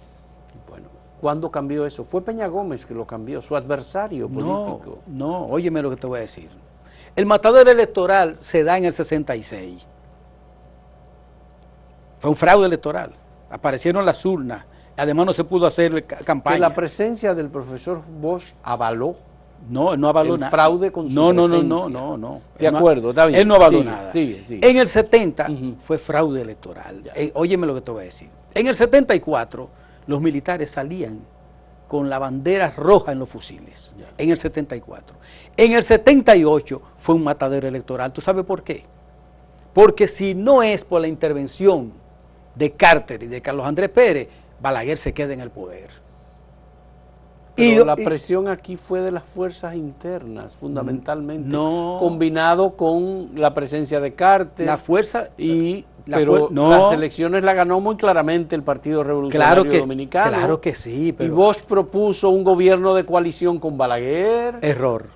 Bueno, ¿cuándo cambió eso? Fue Peña Gómez que lo cambió, su adversario político. No, óyeme lo que te voy a decir. El matadero electoral se da en el 66. Fue un fraude electoral. Aparecieron las urnas. Además no se pudo hacer campaña. Que la presencia del profesor Bosch avaló. No avaló nada. El fraude con su presencia. No. De acuerdo, está bien. Él no avaló nada. Sigue. En el 70 fue fraude electoral. Óyeme lo que te voy a decir. En el 74 los militares salían con la bandera roja en los fusiles. Ya. En el 74. En el 78 fue un matadero electoral. ¿Tú sabes por qué? Porque si no es por la intervención de Carter y de Carlos Andrés Pérez, Balaguer se queda en el poder. Pero la presión aquí fue de las fuerzas internas, fundamentalmente, combinado con la presencia de Carter. La fuerza pero las elecciones la ganó muy claramente el Partido Revolucionario Dominicano. Claro que sí. Pero y Bosch propuso un gobierno de coalición con Balaguer. Error.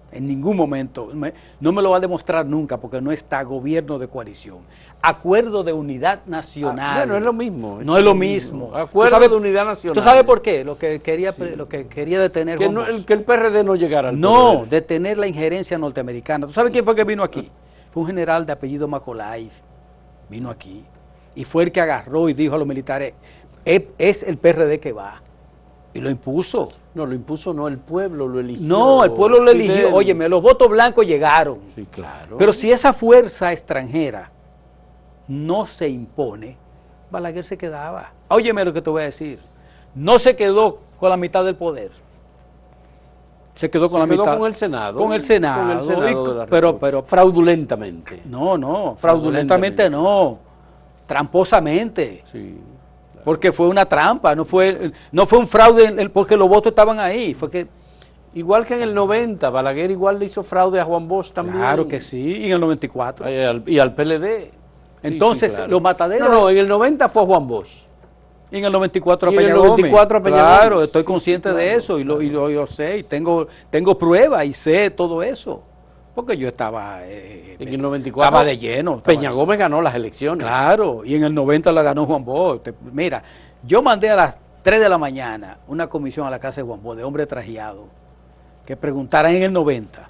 En ningún momento, no me lo va a demostrar nunca, porque no está gobierno de coalición. Acuerdo de unidad nacional. Bueno, es lo mismo. No es lo mismo. Acuerdo de unidad nacional. ¿Tú sabes por qué? Lo que quería detener. Que el PRD no llegara al poder. No, detener la injerencia norteamericana. ¿Tú sabes quién fue que vino aquí? Fue un general de apellido Macaulay. Vino aquí. Y fue el que agarró y dijo a los militares, es el PRD que va. Y lo impuso. No, lo impuso no, el pueblo lo eligió. No, el pueblo lo eligió. Óyeme, los votos blancos llegaron. Sí, claro. Pero si esa fuerza extranjera no se impone, Balaguer se quedaba. Óyeme lo que te voy a decir. No se quedó con la mitad del poder. Se quedó con la mitad. Con el Senado. Con el Senado. Pero fraudulentamente. No, fraudulentamente no. Tramposamente. Sí. Porque fue una trampa, no fue un fraude porque los votos estaban ahí. Fue que igual que en el 90, Balaguer igual le hizo fraude a Juan Bosch también. Claro que sí, y en el 94. Y al PLD. Entonces, claro. Los mataderos... No, en el 90 fue Juan Bosch. Y en el 94 a Peña Gómez. Claro, estoy consciente de eso y lo sé, y tengo pruebas y sé todo eso. Porque yo estaba... en el 94 estaba de lleno. Peña Gómez ganó las elecciones. Claro, y en el 90 la ganó Juan Bosch. Mira, yo mandé a las 3 de la mañana una comisión a la casa de Juan Bosch, de hombres trajeados, que preguntaran en el 90,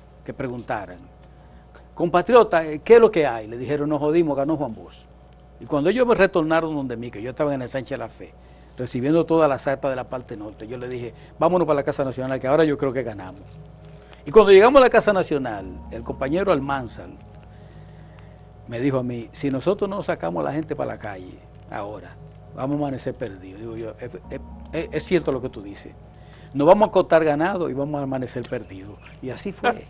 compatriota, ¿qué es lo que hay? Le dijeron, nos jodimos, ganó Juan Bosch. Y cuando ellos me retornaron donde mí, que yo estaba en el Sánchez de la Fe, recibiendo todas las actas de la parte norte, yo le dije, vámonos para la Casa Nacional, que ahora yo creo que ganamos. Y cuando llegamos a la Casa Nacional, el compañero Almanzar me dijo a mí, si nosotros no sacamos a la gente para la calle ahora, vamos a amanecer perdidos. Digo yo, es cierto lo que tú dices. Nos vamos a acostar ganado y vamos a amanecer perdidos. Y así fue.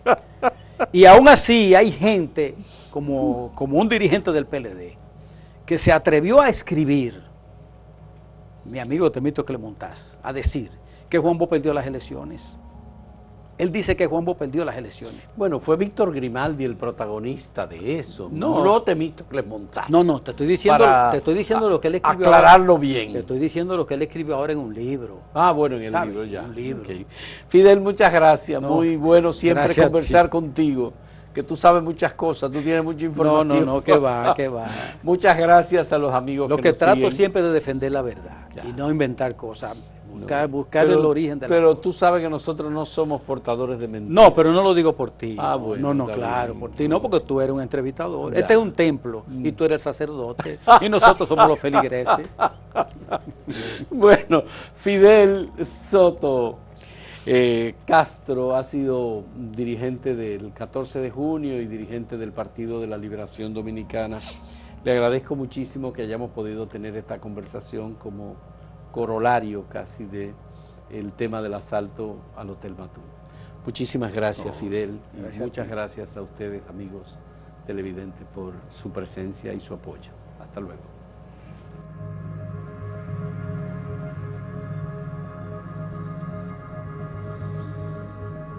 Y aún así hay gente, como un dirigente del PLD, que se atrevió a escribir, mi amigo Temito Clemontaz, a decir que Juan Bosch perdió las elecciones. Él dice que Juan Bosch perdió las elecciones. Bueno, fue Víctor Grimaldi el protagonista de eso. No Temístocles Montaño. No, te estoy diciendo lo que él escribió. Aclararlo ahora, bien. Te estoy diciendo lo que él escribió ahora en un libro. Ah, bueno, en el Está libro bien, ya. Un libro. Okay. Fidel, muchas gracias. No, muy bueno siempre conversar ti. contigo. Que tú sabes muchas cosas, tú tienes mucha información. No, que va. Muchas gracias a los amigos Lo que nos trato siguen. siempre de defender la verdad y no inventar cosas. Buscar pero, el origen de la Pero cosa. tú sabes que nosotros no somos portadores de mentiras. No, pero no lo digo por ti. Ah, bueno, no, claro, bien. por ti no, porque tú eres un entrevistador. Ya. Este es un templo y tú eres el sacerdote y nosotros somos los feligreses. Bueno, Fidel Soto Castro ha sido dirigente del 14 de junio y dirigente del Partido de la Liberación Dominicana. Le agradezco muchísimo que hayamos podido tener esta conversación como corolario casi de el tema del asalto al Hotel Matún. Muchísimas gracias, Fidel, y muchas gracias a ustedes, amigos televidentes, por su presencia y su apoyo. Hasta luego.